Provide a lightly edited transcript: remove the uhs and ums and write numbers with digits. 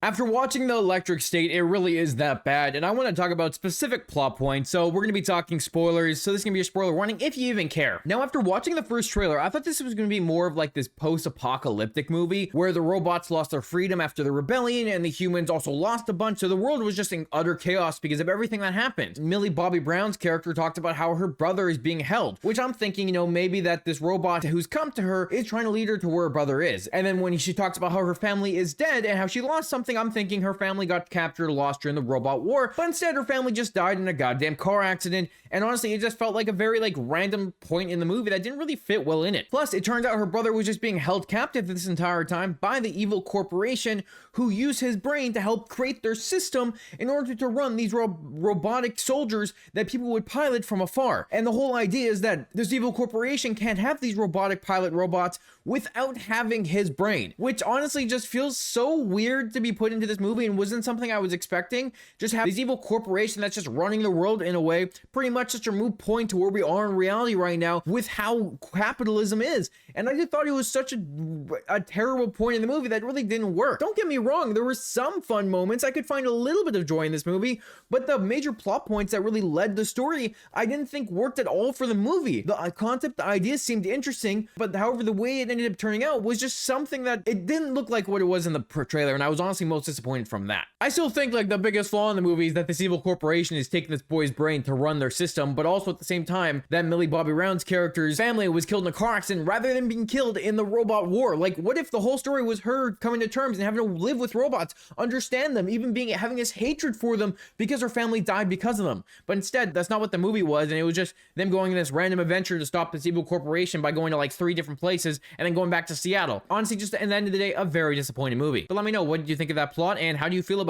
After watching The Electric State, it really is that bad, and I want to talk about specific plot points, so we're going to be talking spoilers, so this is going to be a spoiler warning if you even care. Now, after watching the first trailer, I thought this was going to be more of like this post-apocalyptic movie, where the robots lost their freedom after the rebellion, and the humans also lost a bunch, so the world was just in utter chaos because of everything that happened. Millie Bobby Brown's character talked about how her brother is being held, which I'm thinking, maybe that this robot who's come to her is trying to lead her to where her brother is. And then when she talks about how her family is dead and how she lost something, I'm thinking her family got captured or lost during the robot war, but instead her family just died in a goddamn car accident, and honestly it just felt like a very random point in the movie that didn't really fit well in it. Plus, it turns out her brother was just being held captive this entire time by the evil corporation who used his brain to help create their system in order to run these robotic soldiers that people would pilot from afar. And the whole idea is that this evil corporation can't have these robotic pilot robots without having his brain, which honestly just feels so weird to be put into this movie and wasn't something I was expecting. Just have this evil corporation that's just running the world in a way, pretty much just a moot point to where we are in reality right now with how capitalism is. And I just thought it was such a terrible point in the movie that really didn't work. Don't get me wrong, there were some fun moments. I could find a little bit of joy in this movie, but the major plot points that really led the story, I didn't think worked at all for the movie. The concept, the idea seemed interesting, but however, the way it ended up turning out was just something that it didn't look like what it was in the trailer, and I was honestly most disappointed from that. I still think the biggest flaw in the movie is that this evil corporation is taking this boy's brain to run their system, but also at the same time that Millie Bobby Brown's character's family was killed in a car accident rather than being killed in the robot war. What if the whole story was her coming to terms and having to live with robots, understand them, even having this hatred for them because her family died because of them? But instead, that's not what the movie was, and it was just them going on this random adventure to stop this evil corporation by going to 3 different places and then going back to Seattle. Honestly, just at the end of the day, a very disappointing movie. But let me know, what did you think of that plot, and how do you feel about it?